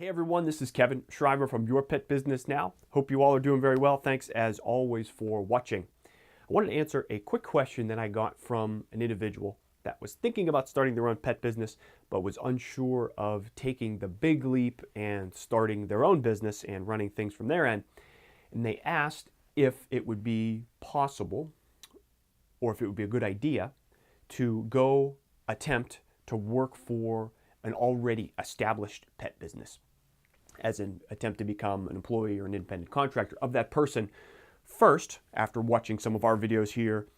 Hey everyone, this is Kevin Shriver from Your Pet Business Now. Hope you all are doing very well. Thanks as always for watching. I wanted to answer a quick question that I got from an individual that was thinking about starting their own pet business, but was unsure of taking the big leap and starting their own business and running things from their end. And they asked if it would be possible or if it would be a good idea to go attempt to work for an already established pet business, as an attempt to become an employee or an independent contractor of that person first, after watching some of our videos here,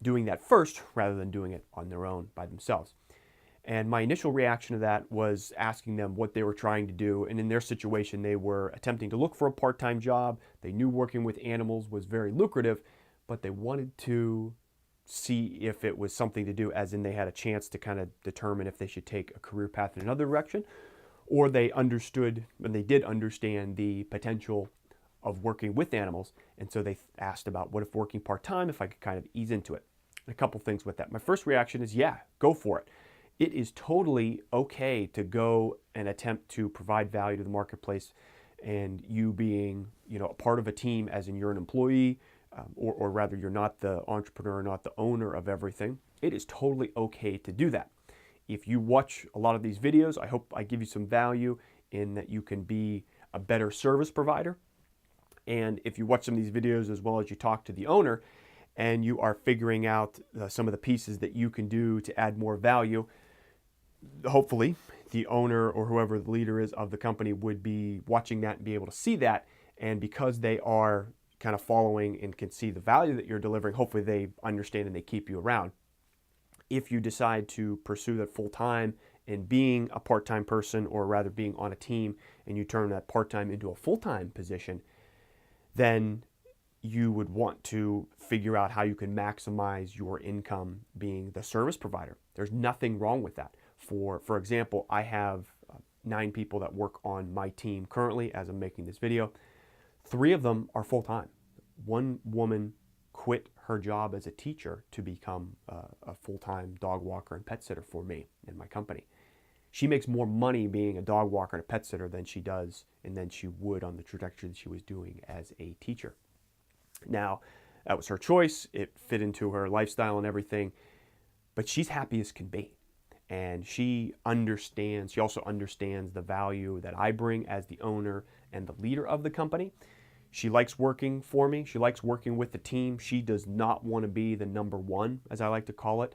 doing that first rather than doing it on their own by themselves. And my initial reaction to that was asking them what they were trying to do. And in their situation, they were attempting to look for a part-time job. They knew working with animals was very lucrative, but they wanted to see if it was something to do, as in they had a chance to kind of determine if they should take a career path in another direction, or they understood, and they did understand the potential of working with animals. And so they asked about what if working part-time, if I could kind of ease into it. And a couple things with that. My first reaction is, yeah, go for it. It is totally okay to go and attempt to provide value to the marketplace, and you being, a part of a team, as in you're an employee, or rather you're not the entrepreneur, not the owner of everything. It is totally okay to do that. If you watch a lot of these videos, I hope I give you some value in that you can be a better service provider. And if you watch some of these videos as well as you talk to the owner and you are figuring out some of the pieces that you can do to add more value, hopefully the owner or whoever the leader is of the company would be watching that and be able to see that. And because they are kind of following and can see the value that you're delivering, hopefully they understand and they keep you around. If you decide to pursue that full-time and being a part-time person, or rather being on a team, and you turn that part-time into a full-time position, then you would want to figure out how you can maximize your income being the service provider. There's nothing wrong with that. For example, I have 9 people that work on my team currently as I'm making this video. 3 of them are full-time. One woman quit her job as a teacher to become a full-time dog walker and pet sitter for me and my company. She makes more money being a dog walker and a pet sitter than she does and than she would on the trajectory that she was doing as a teacher. Now, that was her choice. It fit into her lifestyle and everything, but she's happy as can be. And she also understands the value that I bring as the owner and the leader of the company. She likes working for me. She likes working with the team. She does not want to be the number one, as I like to call it.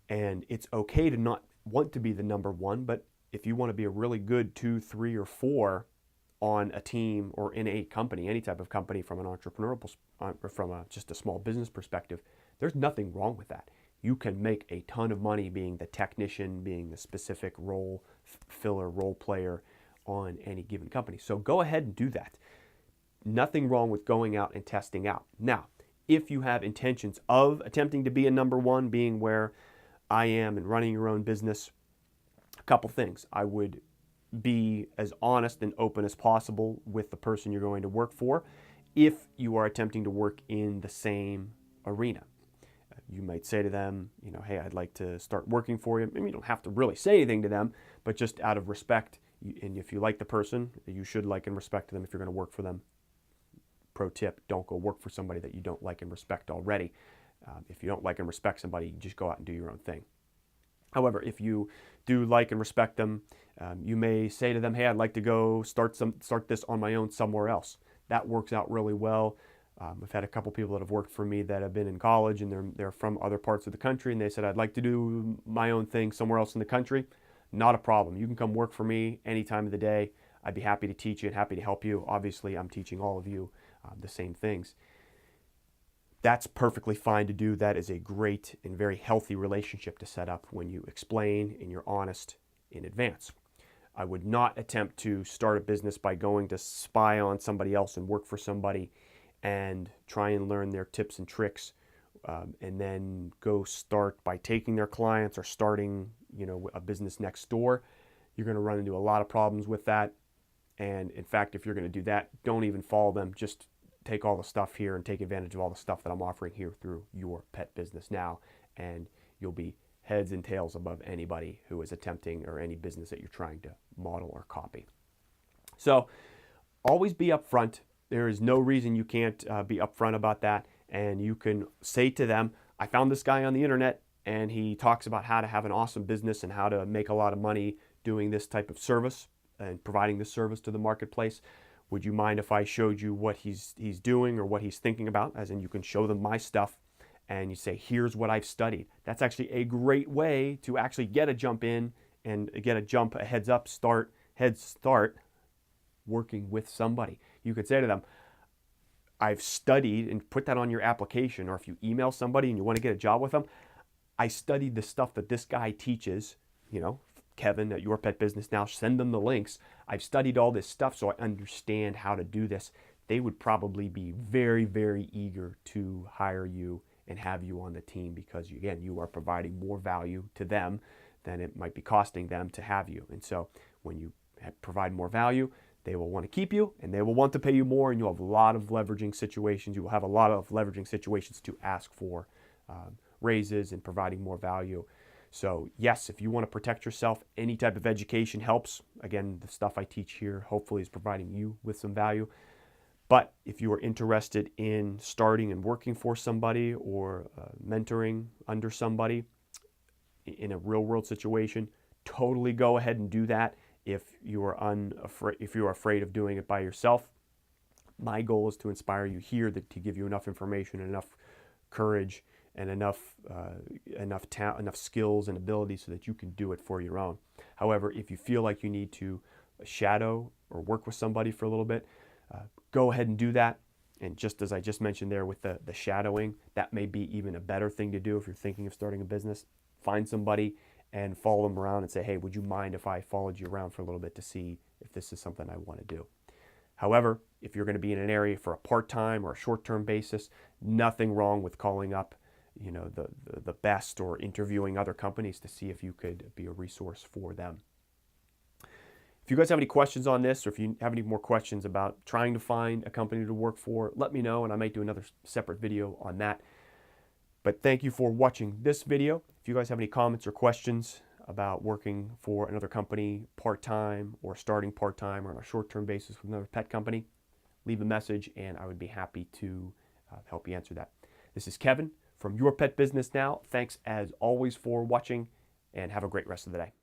And it's okay to not want to be the number one, but if you want to be a really good 2, 3, or 4 on a team or in a company, any type of company, from an entrepreneurial, from just a small business perspective, there's nothing wrong with that. You can make a ton of money being the technician, being the specific role filler, role player on any given company. So go ahead and do that. Nothing wrong with going out and testing out. Now, if you have intentions of attempting to be a number one, being where I am and running your own business, a couple things. I would be as honest and open as possible with the person you're going to work for if you are attempting to work in the same arena. You might say to them, hey, I'd like to start working for you. Maybe you don't have to really say anything to them, but just out of respect, and if you like the person, you should like and respect them if you're going to work for them. Pro tip, don't go work for somebody that you don't like and respect already. If you don't like and respect somebody, you just go out and do your own thing. However, if you do like and respect them, you may say to them, hey, I'd like to go start this on my own somewhere else. That works out really well. I've had a couple people that have worked for me that have been in college and they're from other parts of the country, and they said, I'd like to do my own thing somewhere else in the country. Not a problem. You can come work for me any time of the day. I'd be happy to teach you and happy to help you. Obviously, I'm teaching all of you the same things. That's perfectly fine to do. That is a great and very healthy relationship to set up when you explain and you're honest in advance. I would not attempt to start a business by going to spy on somebody else and work for somebody and try and learn their tips and tricks, and then go start by taking their clients or starting, a business next door. You're going to run into a lot of problems with that. And in fact, if you're going to do that, don't even follow them. Just take all the stuff here and take advantage of all the stuff that I'm offering here through Your Pet Business Now, and you'll be heads and tails above anybody who is attempting, or any business that you're trying to model or copy. So always be upfront. There is no reason you can't be upfront about that. And you can say to them, I found this guy on the internet and he talks about how to have an awesome business and how to make a lot of money doing this type of service and providing this service to the marketplace. Would you mind if I showed you what he's doing or what he's thinking about? As in, you can show them my stuff and you say, here's what I've studied. That's actually a great way to actually get a jump in and get a head start working with somebody. You could say to them, I've studied, and put that on your application, or if you email somebody and you want to get a job with them, I studied the stuff that this guy teaches, Kevin at Your Pet Business Now, send them the links. I've studied all this stuff so I understand how to do this. They would probably be very, very eager to hire you and have you on the team because, again, you are providing more value to them than it might be costing them to have you. And so when you provide more value, they will want to keep you and they will want to pay you more, and you'll have a lot of leveraging situations. You will have a lot of leveraging situations to ask for raises and providing more value. So yes, if you want to protect yourself, any type of education helps. Again, the stuff I teach here hopefully is providing you with some value. But if you are interested in starting and working for somebody or mentoring under somebody in a real world situation, totally go ahead and do that. If you are afraid of doing it by yourself, my goal is to inspire you here, to give you enough information, enough courage, and enough skills and abilities so that you can do it for your own. However, if you feel like you need to shadow or work with somebody for a little bit, go ahead and do that. And just as I just mentioned there with the shadowing, that may be even a better thing to do if you're thinking of starting a business. Find somebody and follow them around and say, hey, would you mind if I followed you around for a little bit to see if this is something I want to do? However, if you're going to be in an area for a part-time or a short-term basis, nothing wrong with calling up the best or interviewing other companies to see if you could be a resource for them. If you guys have any questions on this, or if you have any more questions about trying to find a company to work for, let me know and I might do another separate video on that. But thank you for watching this video. If you guys have any comments or questions about working for another company part-time or starting part-time or on a short-term basis with another pet company, leave a message and I would be happy to help you answer that. This is Kevin from Your Pet Business Now. Thanks as always for watching and have a great rest of the day.